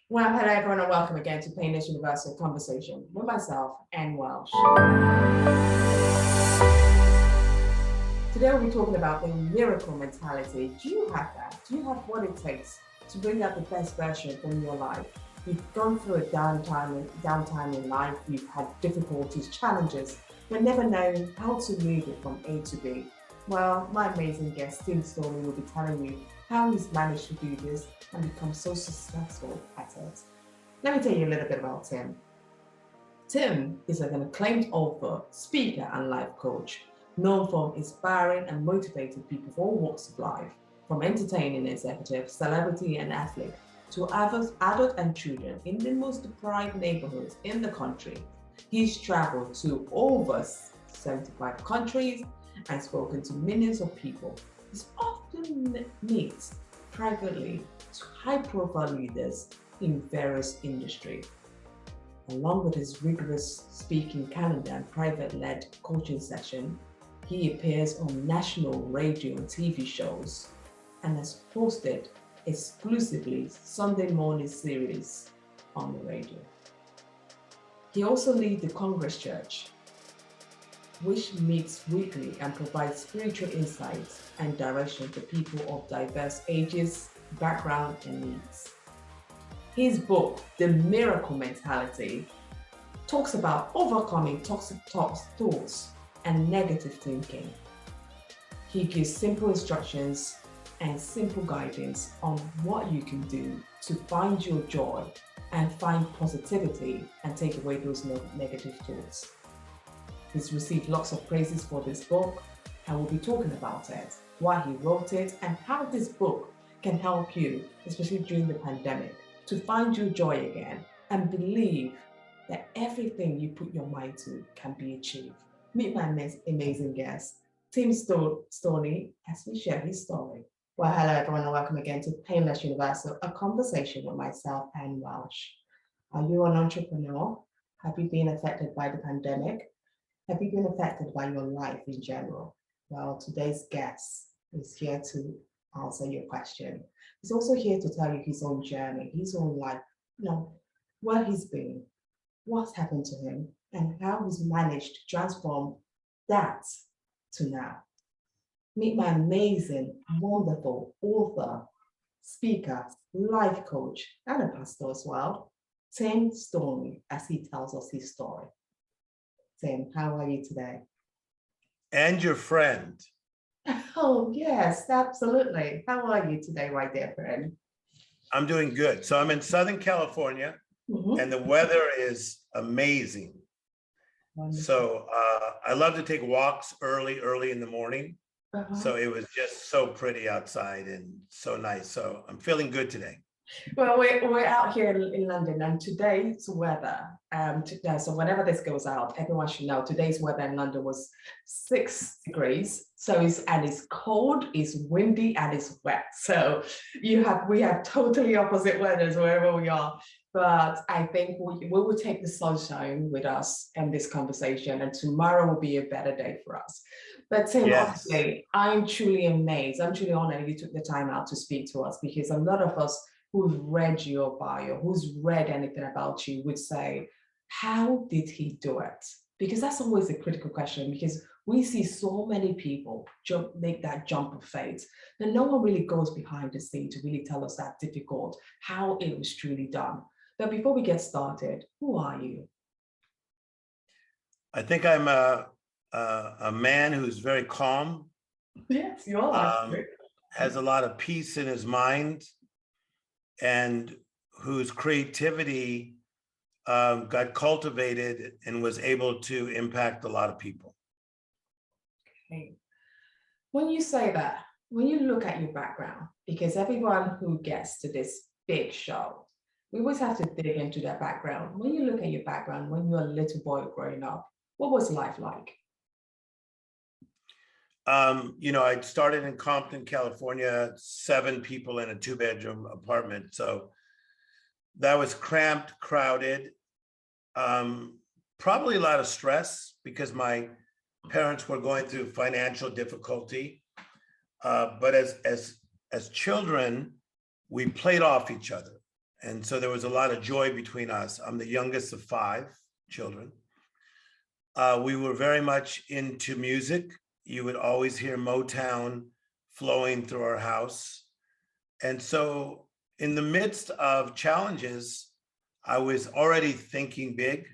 Well, hello everyone and welcome again to Painless Universal Conversation with myself, Anne Welsh. Today we'll be talking about the miracle mentality. Do you have that? Do you have what it takes to bring out the best version from your life? You've gone through a downtime in life, you've had difficulties, challenges, but never known how to move it from A to B. Well, my amazing guest, Tim Storey, will be telling you how he's managed to do this and become so successful at it. Let me tell you a little bit about Tim. Tim is an acclaimed author, speaker, and life coach, known for inspiring and motivating people of all walks of life, from entertaining executives, celebrity, and athlete, to adults and children in the most deprived neighborhoods in the country. He's traveled to over 75 countries and spoken to millions of people. He's often meets privately to high-profile leaders in various industries. Along with his rigorous speaking calendar and private-led coaching session, he appears on national radio and TV shows and has hosted exclusively Sunday morning series on the radio. He also leads the Congress Church, which meets weekly and provides spiritual insights and direction to people of diverse ages, background, and needs. His book, The Miracle Mentality, talks about overcoming toxic thoughts and negative thinking. He gives simple instructions and simple guidance on what you can do to find your joy and find positivity and take away those negative thoughts. He's received lots of praises for this book, and we'll be talking about it, why he wrote it, and how this book can help you, especially during the pandemic, to find your joy again and believe that everything you put your mind to can be achieved. Meet my amazing guest, Tim Storey, as we share his story. Well, hello everyone and welcome again to Painless Universal, a conversation with myself, Anne Welsh. Are you an entrepreneur? Have you been affected by the pandemic? Have you been affected by your life in general? Well, today's guest is here to answer your question. He's also here to tell you his own journey, his own life, where he's been, what's happened to him, and how he's managed to transform that to now. Meet my amazing, wonderful author, speaker, life coach, and a pastor as well, Tim Storey, as he tells us his story. Tim, how are you today? And your friend. Oh, yes, absolutely. How are you today, my dear friend? I'm doing good. So I'm in Southern California, and the weather is amazing. Wonderful. So I love to take walks early in the morning. So it was just so pretty outside and so nice. So I'm feeling good today. Well, we're out here in London, and today's weather, so whenever this goes out, everyone should know today's weather in London was 6 degrees. So it's cold, it's windy, and it's wet. So we have totally opposite weathers wherever we are. But I think we will take the sunshine with us in this conversation, and tomorrow will be a better day for us. But Tim, honestly, I'm truly amazed. I'm truly honored you took the time out to speak to us, because a lot of us who've read your bio, who's read anything about you, would say, how did he do it? Because that's always a critical question, because we see so many people make that jump of faith, and no one really goes behind the scene to really tell us that difficult, how it was truly done. But before we get started, who are you? I think I'm a man who's very calm. Yes, you are. Has a lot of peace in his mind, and whose creativity got cultivated and was able to impact a lot of people. Okay. When you say that, when you look at your background, because everyone who gets to this big show, we always have to dig into their background. When you look at your background, when you were a little boy growing up, what was life like? I started in Compton, California, 7 people in a 2-bedroom apartment. So that was cramped, crowded, probably a lot of stress because my parents were going through financial difficulty. But as children, we played off each other. And so there was a lot of joy between us. I'm the youngest of 5 children. We were very much into music. You would always hear Motown flowing through our house. And so in the midst of challenges, I was already thinking big.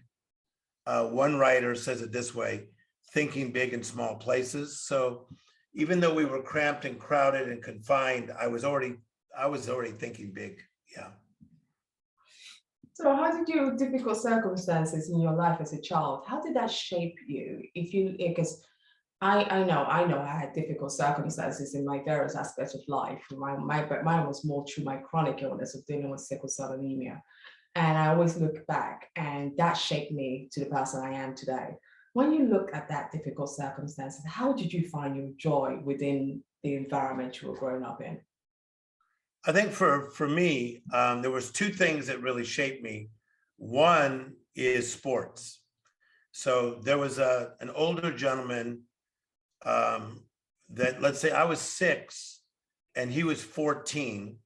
One writer says it this way, thinking big in small places. So even though we were cramped and crowded and confined, I was already thinking big. Yeah. So how did your difficult circumstances in your life as a child, how did that shape you? Because I know I had difficult circumstances in my various aspects of life. But mine was more through my chronic illness of dealing with sickle cell anemia. And I always look back, and that shaped me to the person I am today. When you look at that difficult circumstances, how did you find your joy within the environment you were growing up in? I think for me, there was 2 things that really shaped me. One is sports. So there was an older gentleman that, let's say I was 6 and he was 14,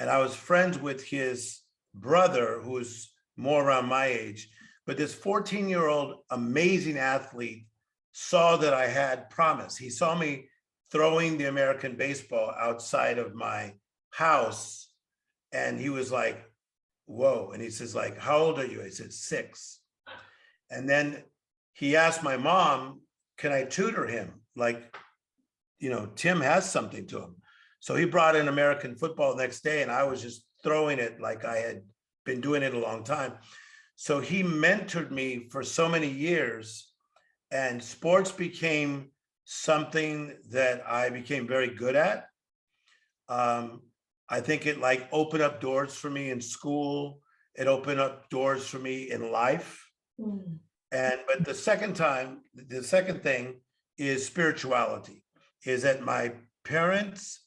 and I was friends with his brother who was more around my age. But this 14-year-old amazing athlete saw that I had promise. He saw me throwing the American baseball outside of my house, and he was like, whoa. And he says, like, how old are you? I said, 6. And then he asked my mom, can I tutor him? Like, Tim has something to him. So he brought in American football the next day, and I was just throwing it like I had been doing it a long time. So he mentored me for so many years, and sports became something that I became very good at. I think it like opened up doors for me in school. It opened up doors for me in life. Mm. But the second thing is spirituality, is that my parents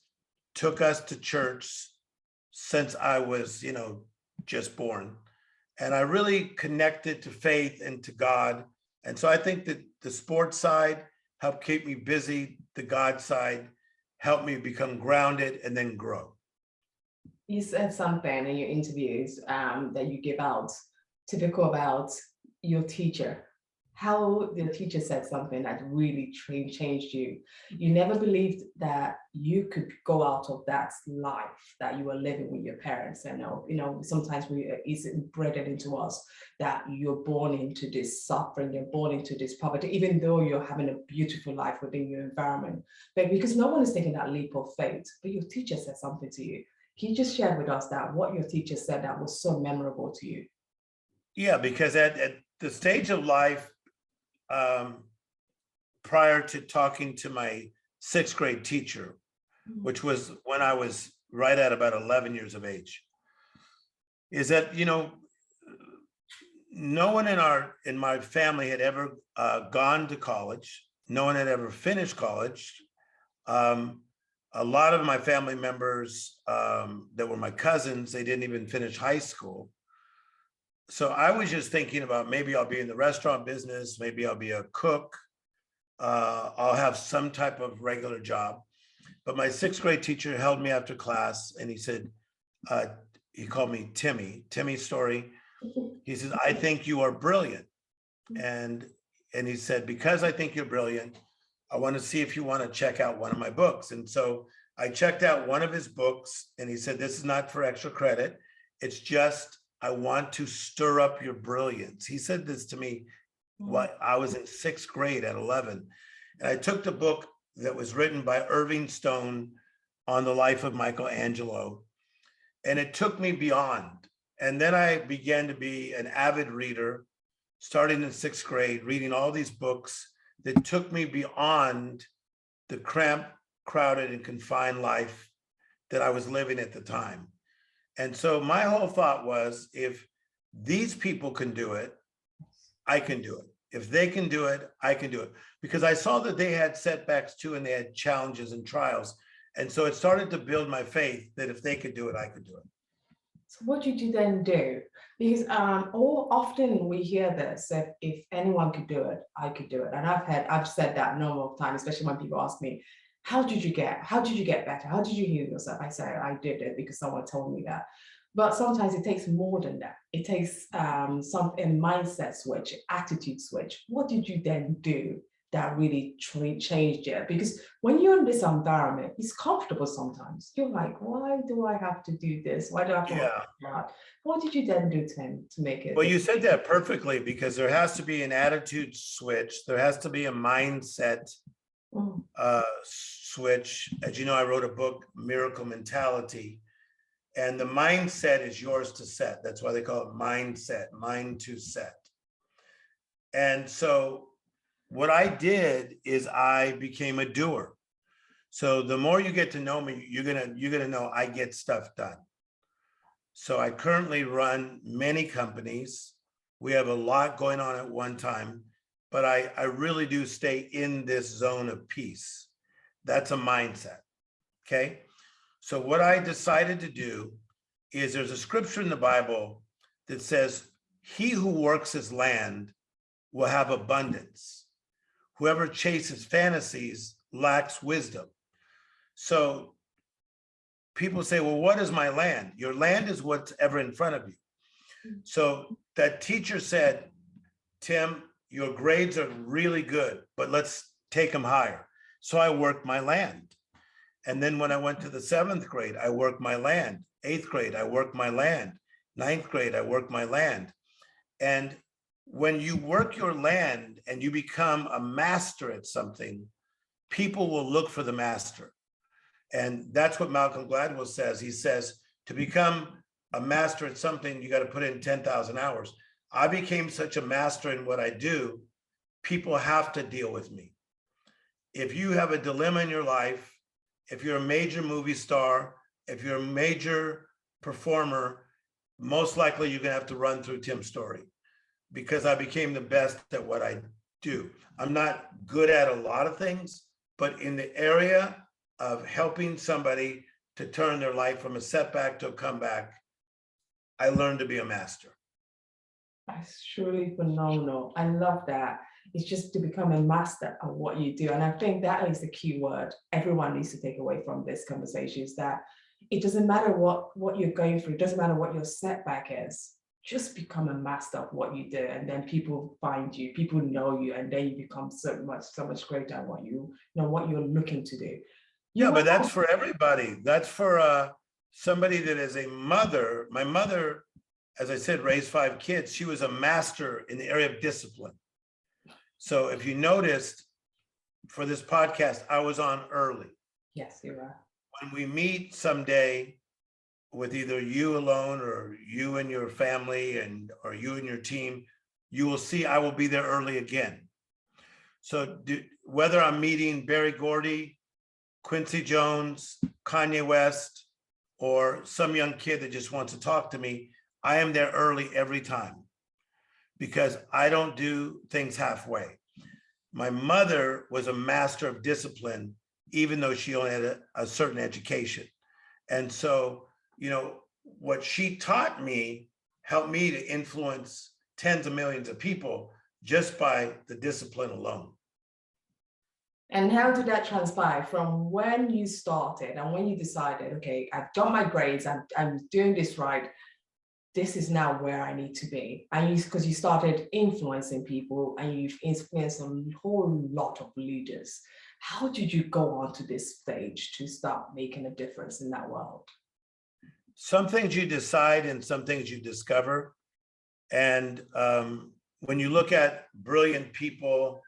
took us to church since I was, just born. And I really connected to faith and to God. And so I think that the sports side helped keep me busy. The God side helped me become grounded and then grow. You said something in your interviews that you give out, typical about your teacher. How the teacher said something that really changed you. You never believed that you could go out of that life that you were living with your parents. And sometimes it's bred into us that you're born into this suffering, you're born into this poverty, even though you're having a beautiful life within your environment. But because no one is taking that leap of faith, but your teacher said something to you. Can you just share with us that what your teacher said that was so memorable to you? Yeah, because at the stage of life, prior to talking to my 6th grade teacher, which was when I was right at about 11 years of age, is that, no one in my family had ever gone to college. No one had ever finished college. A lot of my family members that were my cousins, they didn't even finish high school. So I was just thinking about maybe I'll be in the restaurant business, maybe I'll be a cook, I'll have some type of regular job. But my 6th grade teacher held me after class, and he said, he called me Tim Storey. He says, I think you are brilliant. And he said, because I think you're brilliant, I want to see if you want to check out one of my books. And so I checked out one of his books, and he said, this is not for extra credit. It's just, I want to stir up your brilliance. He said this to me while I was in 6th grade at 11. And I took the book that was written by Irving Stone on the life of Michelangelo, and it took me beyond. And then I began to be an avid reader, starting in 6th grade, reading all these books that took me beyond the cramped, crowded, and confined life that I was living at the time. And so my whole thought was, if these people can do it, I can do it. If they can do it, I can do it. Because I saw that they had setbacks too, and they had challenges and trials. And so it started to build my faith that if they could do it, I could do it. So what did you then do? Because often we hear this, that if anyone could do it, I could do it. And I've said that a number of times, especially when people ask me, how did you get better? How did you heal yourself? I say, I did it because someone told me that. But sometimes it takes more than that. It takes a mindset switch, attitude switch. What did you then do that really changed it? Because when you're in this environment, it's comfortable sometimes. You're like, why do I have to do this? Why do I have to work hard? What did you then do, Tim, to make it? Well, you said that perfectly, because there has to be an attitude switch. There has to be a mindset switch. As you know, I wrote a book, Miracle Mentality, and the mindset is yours to set. That's why they call it mindset, mind to set. And so what I did is I became a doer. So the more you get to know me, you're gonna know I get stuff done. So I currently run many companies. We have a lot going on at one time, but I really do stay in this zone of peace. That's a mindset, okay? So what I decided to do is, there's a scripture in the Bible that says, he who works his land will have abundance. Whoever chases fantasies lacks wisdom. So people say, well, what is my land? Your land is what's ever in front of you. So that teacher said, Tim, your grades are really good, but let's take them higher. So I worked my land. And then when I went to the 7th grade, I worked my land. 8th grade, I worked my land. 9th grade, I worked my land. And when you work your land and you become a master at something, people will look for the master. And that's what Malcolm Gladwell says. He says, to become a master at something, you got to put in 10,000 hours. I became such a master in what I do, people have to deal with me. If you have a dilemma in your life, if you're a major movie star, if you're a major performer, most likely you're gonna have to run through Tim Storey, because I became the best at what I do. I'm not good at a lot of things, but in the area of helping somebody to turn their life from a setback to a comeback, I learned to be a master. That's truly phenomenal. I love that. It's just to become a master of what you do. And I think that is the key word everyone needs to take away from this conversation, is that it doesn't matter what you're going through. It doesn't matter what your setback is. Just become a master of what you do. And then people find you, people know you, and then you become so much greater at what what you're looking to do. Yeah, but that's for everybody. That's for somebody that is a mother. My mother, as I said, raised 5 kids. She was a master in the area of discipline. So if you noticed, for this podcast, I was on early. Yes, you are. When we meet someday with either you alone or you and your family or you and your team, you will see I will be there early again. So whether I'm meeting Barry Gordy, Quincy Jones, Kanye West, or some young kid that just wants to talk to me, I am there early every time, because I don't do things halfway. My mother was a master of discipline, even though she only had a certain education. And so, what she taught me helped me to influence tens of millions of people just by the discipline alone. And how did that transpire from when you started and when you decided, okay, I've done my grades, I'm doing this right, this is now where I need to be? And because you started influencing people and you've influenced a whole lot of leaders. How did you go on to this stage to start making a difference in that world? Some things you decide and some things you discover. And when you look at brilliant people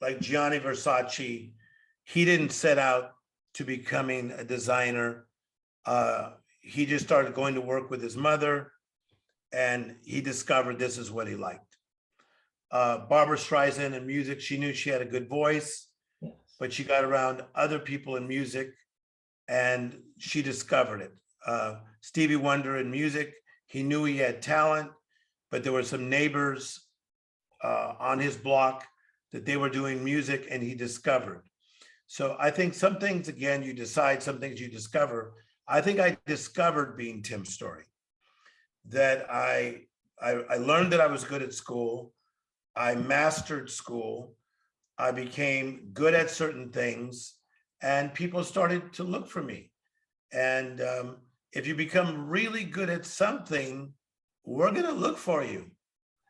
like Gianni Versace, he didn't set out to becoming a designer. He just started going to work with his mother, and he discovered this is what he liked. Barbra Streisand in music, she knew she had a good voice, yes, but she got around other people in music and she discovered it. Stevie Wonder in music, he knew he had talent, but there were some neighbors on his block that they were doing music, and he discovered. So I think some things, again, you decide, some things you discover. I think I discovered being Tim Storey, that I learned that I was good at school. I mastered school. I became good at certain things, and people started to look for me. And if you become really good at something, we're going to look for you.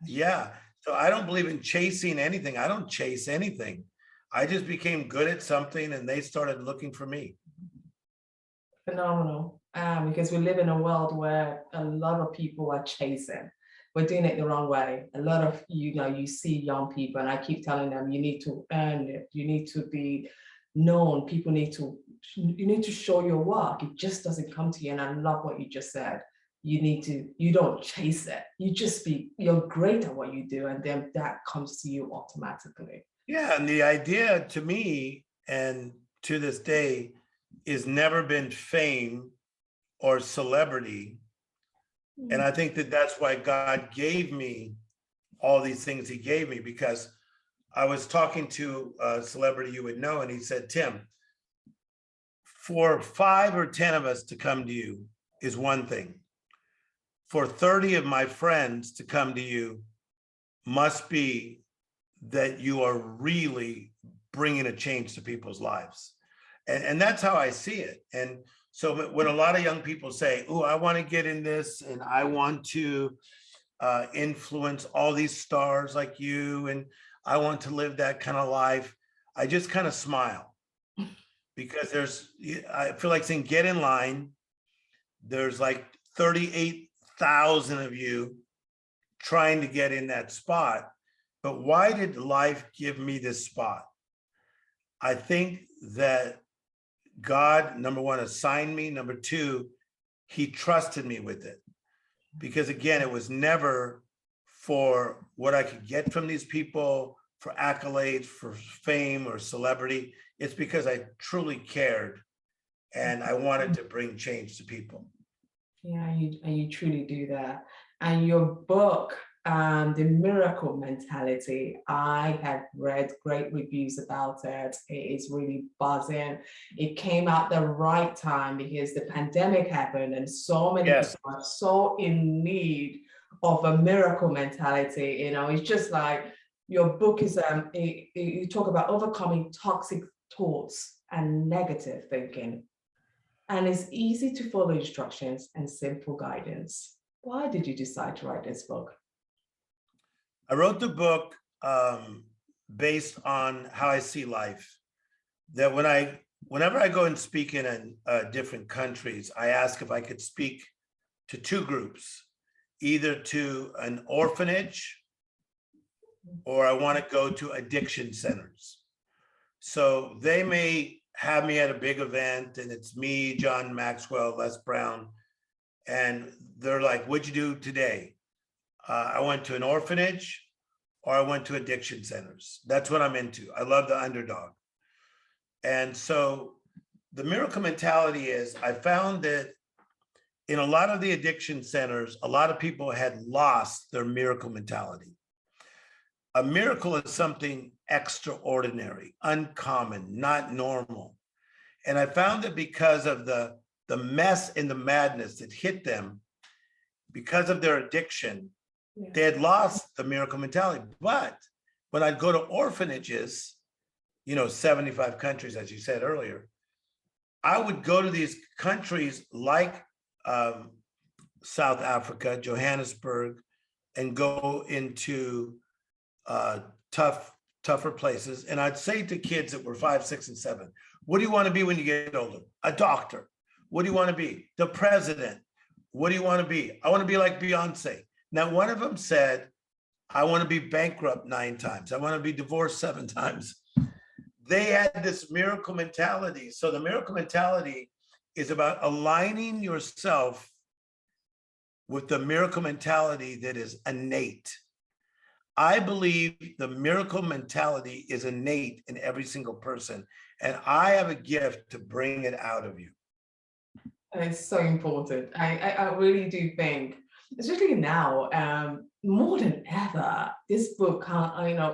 Yeah. So I don't believe in chasing anything. I don't chase anything. I just became good at something and they started looking for me. Phenomenal. Because we live in a world where a lot of people are chasing. We're doing it the wrong way. A lot of, you see young people, and I keep telling them, you need to earn it. You need to be known. You need to show your work. It just doesn't come to you. And I love what you just said. You don't chase it. You're great at what you do. And then that comes to you automatically. Yeah. And the idea to me, and to this day, is never been fame or celebrity. And I think that that's why God gave me all these things he gave me, because I was talking to a celebrity you would know, and he said, Tim, for 5 or 10 of us to come to you is one thing. For 30 of my friends to come to you must be that you are really bringing a change to people's lives. And that's how I see it. And so when a lot of young people say, oh, I want to get in this and I want to influence all these stars like you, and I want to live that kind of life, I just kind of smile, because I feel like saying, get in line. There's like 38,000 of you trying to get in that spot. But why did life give me this spot? I think that God, number one, assigned me. Number two, he trusted me with it. Because again, it was never for what I could get from these people, for accolades, for fame or celebrity. It's because I truly cared and I wanted to bring change to people. Yeah, you truly do that. And your book, The Miracle Mentality, I have read great reviews about it. It is really buzzing. It came out the right time because the pandemic happened and so many people are so in need of a miracle mentality. It's just like your book is, you talk about overcoming toxic thoughts and negative thinking. And it's easy to follow instructions and simple guidance. Why did you decide to write this book? I wrote the book based on how I see life. That whenever I go and speak in different countries, I ask if I could speak to two groups, either to an orphanage or I want to go to addiction centers. So they may have me at a big event and it's me, John Maxwell, Les Brown, and they're like, what'd you do today? I went to an orphanage or I went to addiction centers. That's what I'm into. I love the underdog. And so the miracle mentality is, I found that in a lot of the addiction centers, a lot of people had lost their miracle mentality. A miracle is something extraordinary, uncommon, not normal. And I found that because of the mess and the madness that hit them, because of their addiction, they had lost the miracle mentality. But when I'd go to orphanages, 75 countries, as you said earlier, I would go to these countries like South Africa, Johannesburg, and go into tougher places. And I'd say to kids that were 5, 6, and 7, what do you want to be when you get older? A doctor. What do you want to be? The president. What do you want to be? I want to be like Beyonce. Now, one of them said, I want to be bankrupt 9 times. I want to be divorced 7 times. They had this miracle mentality. So the miracle mentality is about aligning yourself with the miracle mentality that is innate. I believe the miracle mentality is innate in every single person, and I have a gift to bring it out of you. And it's so important. I really do think, especially now, more than ever, this book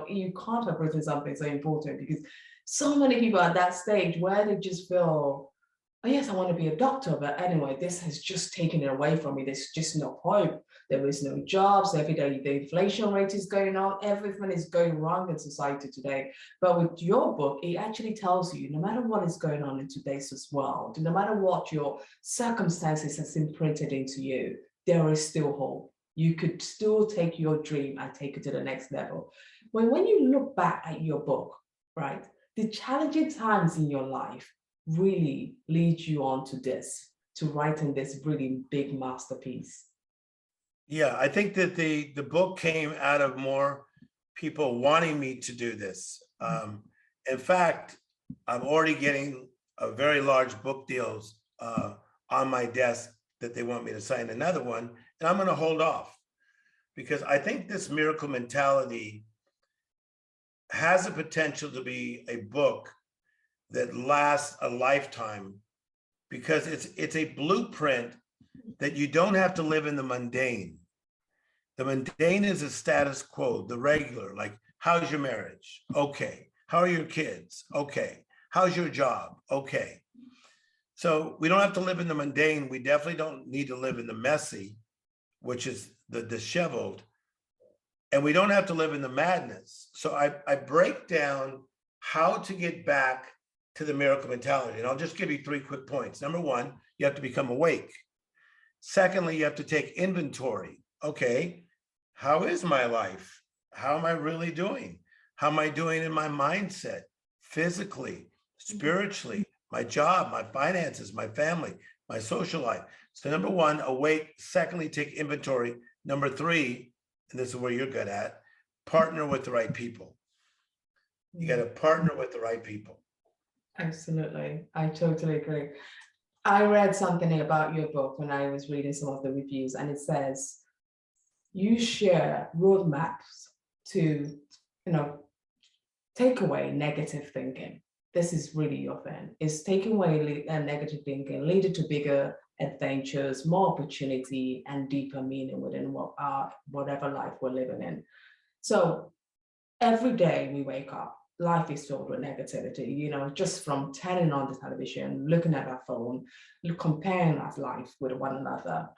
you can't have written something so important, because so many people at that stage where they just feel, oh yes, I want to be a doctor, but anyway, this has just taken it away from me. There's just no hope. There is no jobs. Every day the inflation rate is going on. Everything is going wrong in society today. But with your book, it actually tells you, no matter what is going on in today's world, no matter what your circumstances has imprinted into you, there is still hope. You could still take your dream and take it to the next level. When you look back at your book, right, the challenging times in your life really lead you on to this, to writing this really big masterpiece. Yeah, I think that the book came out of more people wanting me to do this. In fact, I'm already getting a very large book deals on my desk that they want me to sign another one, and I'm going to hold off because I think this miracle mentality has the potential to be a book that lasts a lifetime, because it's a blueprint that you don't have to live in the mundane. The mundane is a status quo, the regular, like, how's your marriage? Okay. How are your kids? Okay. How's your job? Okay. So we don't have to live in the mundane. We definitely don't need to live in the messy, which is the disheveled. And we don't have to live in the madness. So I break down how to get back to the miracle mentality. And I'll just give you 3 quick points. Number 1, you have to become awake. Secondly, you have to take inventory. Okay, how is my life? How am I really doing? How am I doing in my mindset, physically, spiritually, my job, my finances, my family, my social life? So number 1, awake. Secondly, take inventory. Number 3, and this is where you're good at, partner with the right people. You got to partner with the right people. Absolutely. I totally agree. I read something about your book when I was reading some of the reviews, and it says you share roadmaps to, take away negative thinking. This is really your thing. It's taking away negative thinking, leading to bigger adventures, more opportunity, and deeper meaning within whatever life we're living in. So every day we wake up, life is filled with negativity, just from turning on the television, looking at our phone, comparing our life with one another.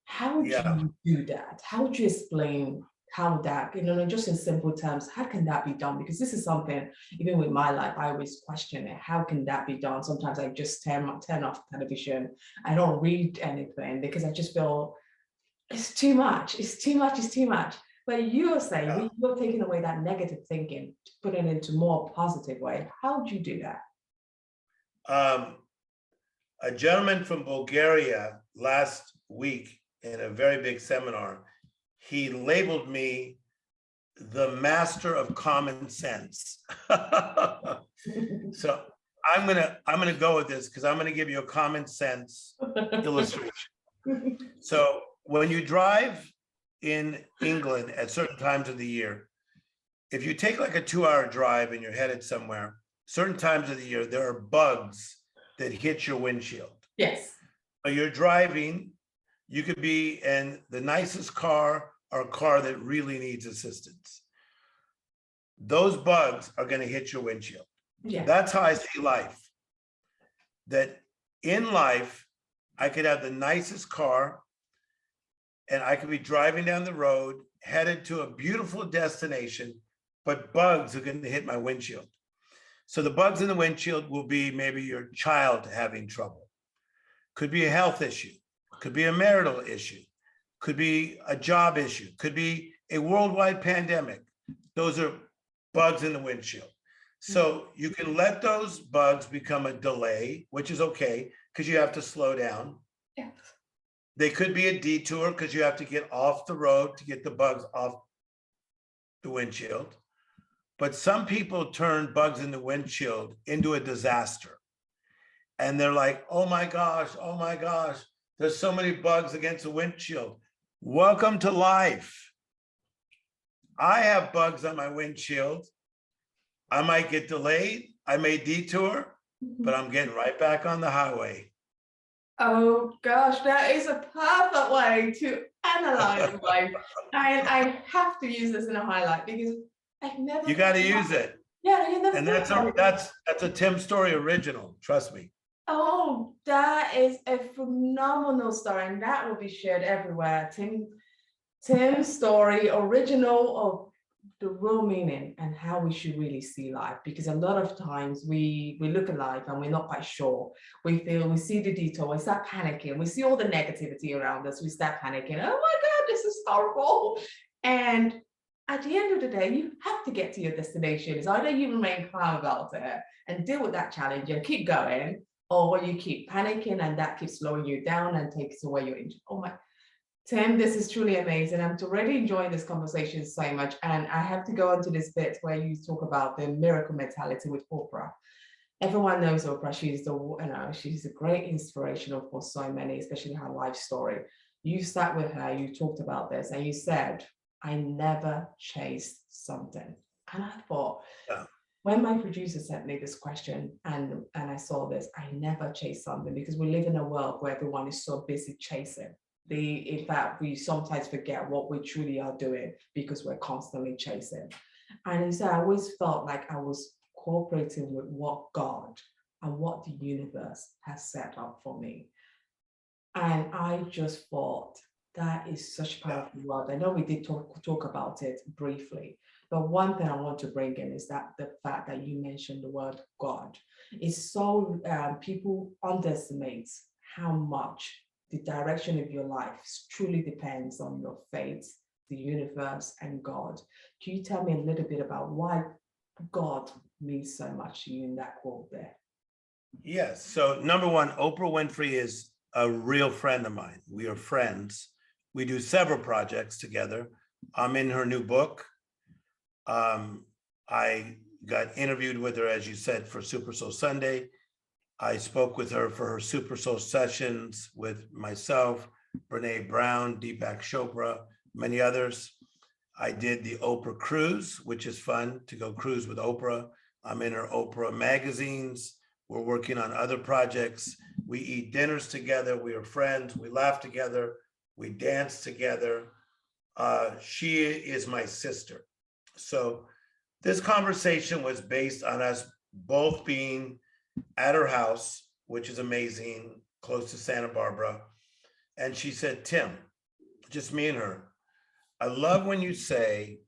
How do you do that? How would you explain how that, just in simple terms, how can that be done? Because this is something, even with my life, I always question it. How can that be done? Sometimes I just turn off television. I don't read anything because I just feel it's too much. It's too much. It's too much. But you're saying you're taking away that negative thinking, putting it into more positive way. How do you do that? A gentleman from Bulgaria last week in a very big seminar, he labeled me the master of common sense. So I'm gonna go with this because I'm gonna give you a common sense illustration. So when you drive in England at certain times of the year, if you take like a 2-hour drive and you're headed somewhere, certain times of the year, there are bugs that hit your windshield. Yes. So you're driving, you could be in the nicest car or a car that really needs assistance. Those bugs are going to hit your windshield. Yeah. That's how I see life. That in life, I could have the nicest car and I could be driving down the road, headed to a beautiful destination, but bugs are going to hit my windshield. So the bugs in the windshield will be maybe your child having trouble. Could be a health issue. Could be a marital issue. Could be a job issue. Could be a worldwide pandemic. Those are bugs in the windshield. So you can let those bugs become a delay, which is okay, because you have to slow down. Yeah. They could be a detour because you have to get off the road to get the bugs off the windshield. But some people turn bugs in the windshield into a disaster. And they're like, oh my gosh, there's so many bugs against the windshield. Welcome to life. I have bugs on my windshield. I might get delayed. I may detour, but I'm getting right back on the highway. Oh gosh, that is a perfect way to analyze life. I have to use this in a highlight because I've never. You got to use it. Yeah, you never. And that's a Tim Storey original. Trust me. Oh, that is a phenomenal story, and that will be shared everywhere. Tim Tim Storey, original of the real meaning and how we should really see life, because a lot of times we look at life and we're not quite sure. We see the detour, we start panicking, we see all the negativity around us, we start panicking. Oh my God, this is horrible. And at the end of the day, you have to get to your destination. It's either you remain calm about it and deal with that challenge and keep going, or you keep panicking and that keeps slowing you down and takes away your interest. Oh my, Tim, this is truly amazing. I'm already enjoying this conversation so much. And I have to go on to this bit where you talk about the miracle mentality with Oprah. Everyone knows Oprah. She's a great inspirational for so many, especially her life story. You sat with her, you talked about this, and you said, I never chased something. And I thought, yeah. When my producer sent me this question and I saw this, I never chased something, because we live in a world where everyone is so busy chasing. In fact, we sometimes forget what we truly are doing because we're constantly chasing. And so I always felt like I was cooperating with what God and what the universe has set up for me. And I just thought, that is such a powerful word. I know we did talk about it briefly, but one thing I want to bring in is that the fact that you mentioned the word God is so, people underestimate how much the direction of your life truly depends on your faith, the universe, and God. Can you tell me a little bit about why God means so much to you in that quote there? Yes. So number one, Oprah Winfrey is a real friend of mine. We are friends. We do several projects together. I'm in her new book. I got interviewed with her, as you said, for Super Soul Sunday. I spoke with her for her Super Soul sessions with myself, Brene Brown, Deepak Chopra, many others. I did the Oprah cruise, which is fun to go cruise with Oprah. I'm in her Oprah magazines. We're working on other projects. We eat dinners together. We are friends. We laugh together. We dance together. She is my sister. So this conversation was based on us both being at her house, which is amazing, close to Santa Barbara. And she said, Tim, just me and her, I love when you say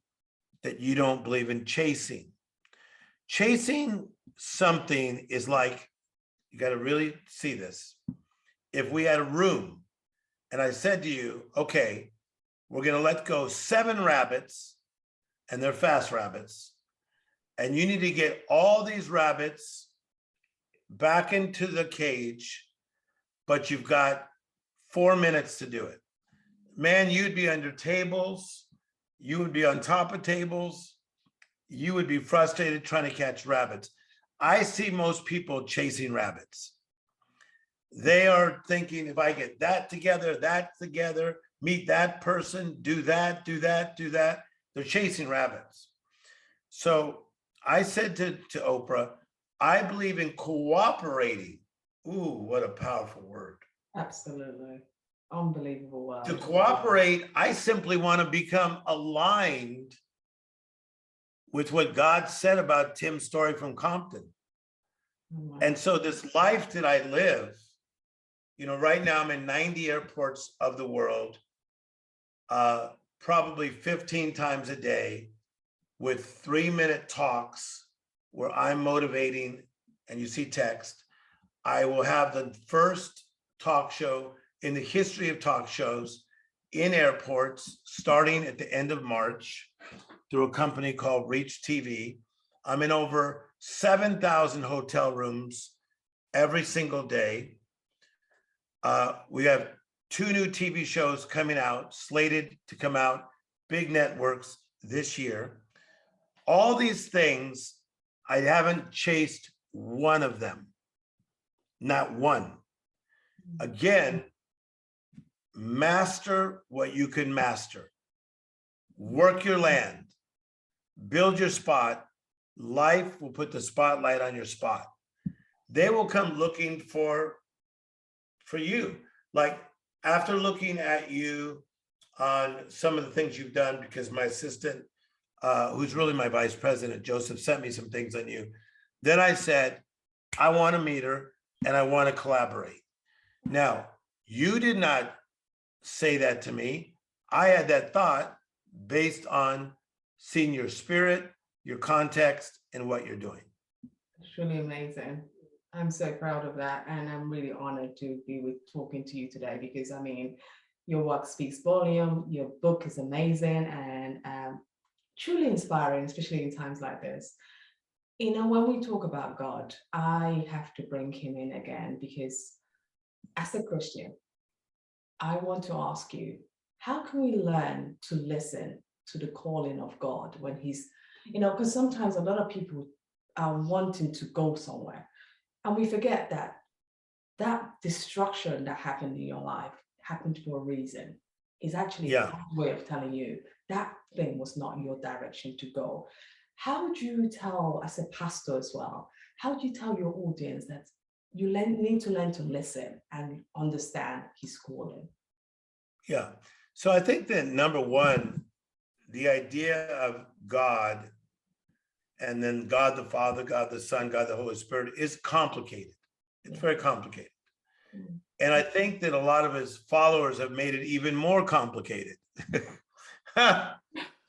that you don't believe in chasing. Chasing something is like, you got to really see this. If we had a room and I said to you, okay, we're going to let go 7 rabbits, and they're fast rabbits, and you need to get all these rabbits back into the cage, but you've got 4 minutes to do it. Man, you'd be under tables, you would be on top of tables, you would be frustrated trying to catch rabbits. I see most people chasing rabbits. They are thinking, if I get that together, meet that person, do that. They're chasing rabbits. So I said to Oprah, I believe in cooperating. Ooh, what a powerful word. Absolutely. Unbelievable word. To cooperate, I simply want to become aligned with what God said about Tim Storey from Compton. And so this life that I live, right now I'm in 90 airports of the world, probably 15 times a day with 3-minute talks where I'm motivating, and you see text. I will have the first talk show in the history of talk shows in airports starting at the end of March through a company called Reach TV. I'm in over 7,000 hotel rooms every single day. We have 2 new TV shows coming out, slated to come out, big networks this year. All these things, I haven't chased one of them, not one. Again, master what you can master. Work your land, build your spot. Life will put the spotlight on your spot. They will come looking for you. Like after looking at you on some of the things you've done, because my assistant, who's really my vice president, Joseph, sent me some things on you. Then I said, I want to meet her and I want to collaborate. Now, you did not say that to me. I had that thought based on seeing your spirit, your context, and what you're doing. It's really amazing. I'm so proud of that, and I'm really honored to be talking to you today, because I mean, your work speaks volume. Your book is amazing and truly inspiring, especially in times like this. You know, when we talk about God, I have to bring him in again, because as a Christian, I want to ask you, how can we learn to listen to the calling of God when he's, you know, because sometimes a lot of people are wanting to go somewhere, and we forget that that destruction that happened in your life happened for a reason. It's actually Yeah. God's way of telling you that thing was not your direction to go. How would you tell, as a pastor as well, how do you tell your audience that you need to learn to listen and understand his calling? Yeah. So I think that number one, the idea of God, and then God the Father, God the Son, God the Holy Spirit, is complicated. It's very complicated. And I think that a lot of his followers have made it even more complicated.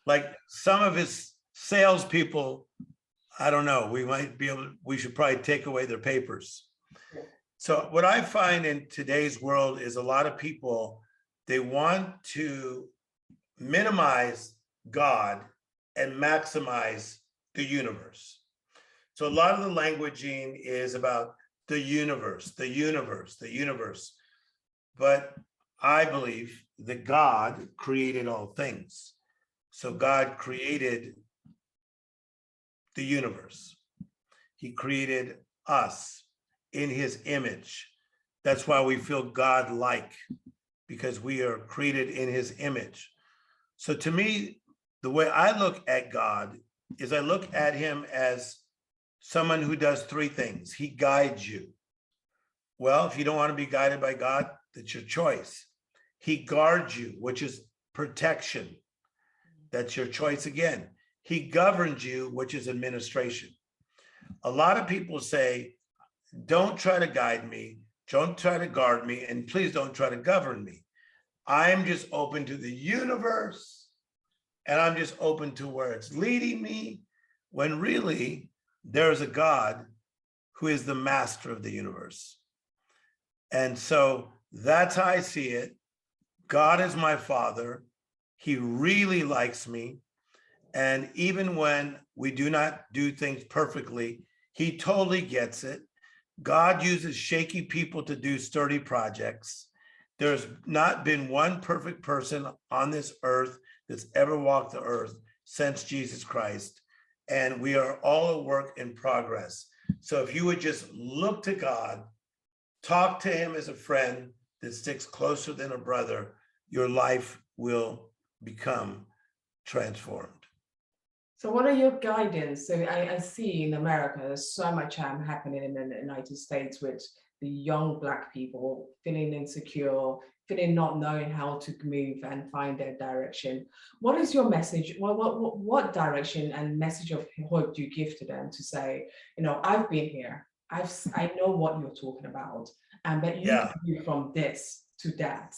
Like some of his salespeople, I don't know, we should probably take away their papers. So what I find in today's world is a lot of people, they want to minimize God and maximize the universe. So a lot of the languaging is about the universe, the universe, the universe. But I believe that God created all things. So God created the universe. He created us in his image. That's why we feel God-like, because we are created in his image. So to me, the way I look at God is I look at him as someone who does three things. He guides you. Well, if you don't want to be guided by God, that's your choice. He guards you, which is protection. That's your choice again. He governs you, which is administration. A lot of people say, don't try to guide me, don't try to guard me, and please don't try to govern me. I'm just open to the universe, and I'm just open to where it's leading me, when really there's a God who is the master of the universe. And so that's how I see it. God is my Father. He really likes me. And even when we do not do things perfectly, he totally gets it. God uses shaky people to do sturdy projects. There's not been one perfect person on this earth that's ever walked the earth since Jesus Christ. And we are all a work in progress. So if you would just look to God, talk to him as a friend that sticks closer than a brother, your life will become transformed. So what are your guidance? So I see in America, there's so much happening in the United States with the young Black people feeling insecure, feeling not knowing how to move and find their direction. What is your message? What direction and message of hope do you give to them to say, you know, I've been here, I know what you're talking about, and that you can move from this to that.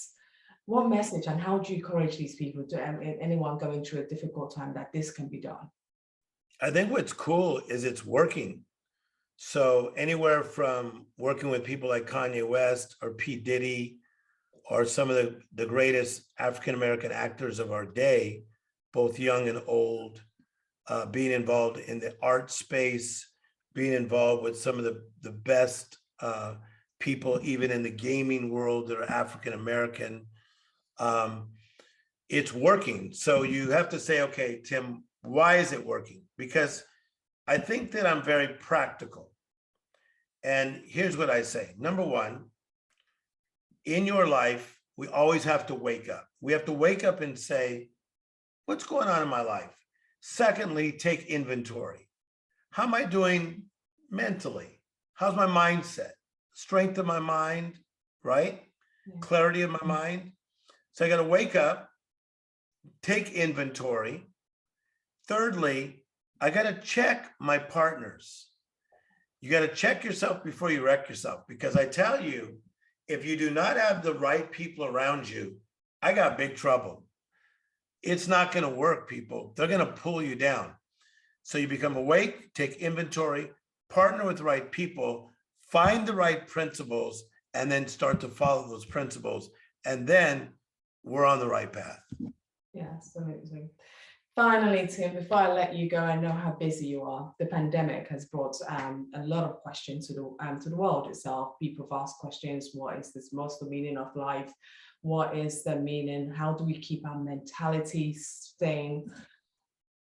What message, and how do you encourage these people to anyone going through a difficult time that this can be done? I think what's cool is it's working. So anywhere from working with people like Kanye West or P. Diddy, or some of the greatest African-American actors of our day, both young and old, being involved in the art space, being involved with some of the best people, even in the gaming world, that are African-American. It's working. So you have to say, okay, Tim, why is it working? Because I think that I'm very practical. And here's what I say. Number one, in your life, we always have to wake up. We have to wake up and say, what's going on in my life? Secondly, take inventory. How am I doing mentally? How's my mindset? Strength of my mind, right? Yeah. Clarity of my mind. So I got to wake up, take inventory. Thirdly, I got to check my partners. You got to check yourself before you wreck yourself, because I tell you, if you do not have the right people around you, I got big trouble. it's not going to work, people. They're going to pull you down. So you become awake, take inventory, partner with the right people, find the right principles, and then start to follow those principles. And then we're on the right path. Yeah, absolutely. Finally, Tim, before I let you go, I know how busy you are. The pandemic has brought a lot of questions to the world itself. People have asked questions: what is this most the meaning of life? What is the meaning? How do we keep our mentality staying?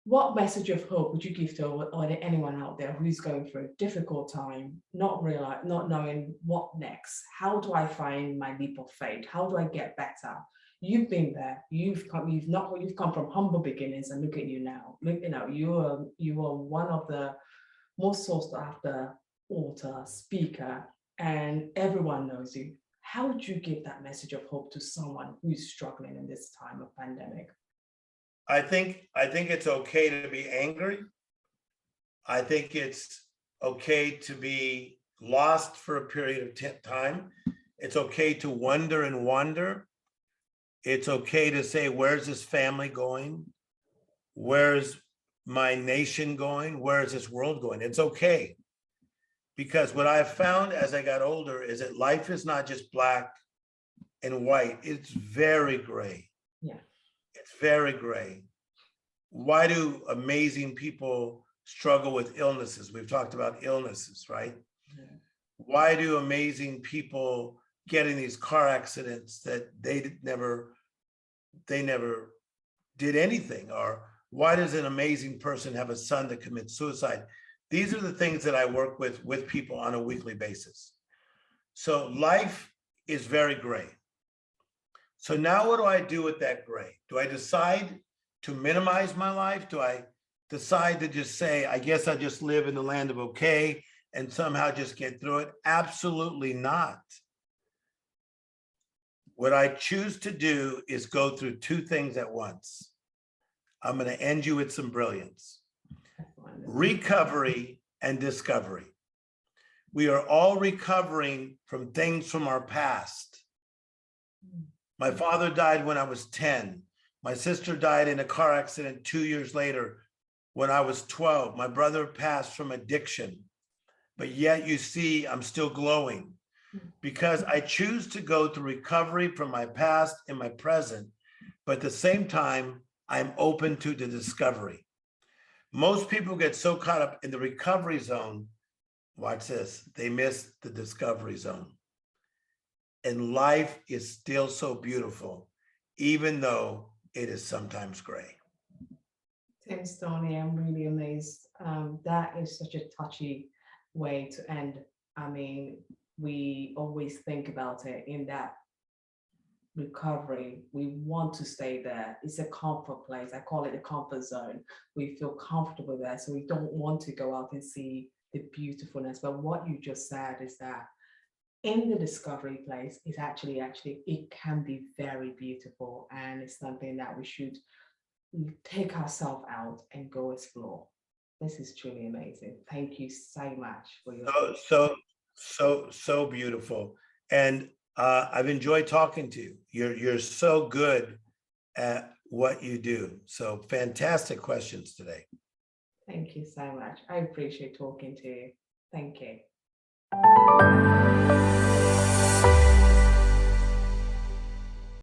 What message of hope would you give to anyone out there who's going through a difficult time, not knowing what next? How do I find my leap of faith? How do I get better? You've been there. You've come from humble beginnings, and look at you now. Look, you are one of the most sought after author, speaker, and everyone knows you. How would you give that message of hope to someone who's struggling in this time of pandemic? I think it's okay to be angry. I think it's okay to be lost for a period of time. It's okay to wonder and wander. It's okay to say, where's this family going? Where's my nation going? Where is this world going? It's okay. Because what I've found as I got older is that life is not just black and white. It's very gray. Yeah. It's very gray. Why do amazing people struggle with illnesses? We've talked about illnesses, right? Yeah. Why do amazing people get in these car accidents that they never did anything? Or why does an amazing person have a son that commits suicide? These are the things that I work with people on a weekly basis. So life is very gray. So now what do I do with that gray? Do I decide to minimize my life? Do I decide to just say, I guess I'll just live in the land of okay and somehow just get through it? Absolutely not. What I choose to do is go through two things at once. I'm going to end you with some brilliance. Recovery and discovery. We are all recovering from things from our past. My father died when I was 10. My sister died in a car accident 2 years later when I was 12. My brother passed from addiction. But yet you see, I'm still glowing because I choose to go through recovery from my past and my present. But at the same time, I'm open to the discovery. Most people get so caught up in the recovery zone. Watch this. They miss the discovery zone. And life is still so beautiful, even though it is sometimes gray. Tim Storey, I'm really amazed. That is such a touchy way to end. I mean, we always think about it in that recovery. We want to stay there. It's a comfort place. I call it a comfort zone. We feel comfortable there, so we don't want to go out and see the beautifulness. But what you just said is that in the discovery place is actually it can be very beautiful, and it's something that we should take ourselves out and go explore. This is truly amazing. Thank you so much for your so beautiful. And I've enjoyed talking to you. You're so good at what you do. So fantastic questions today. Thank you so much. I appreciate talking to you. Thank you.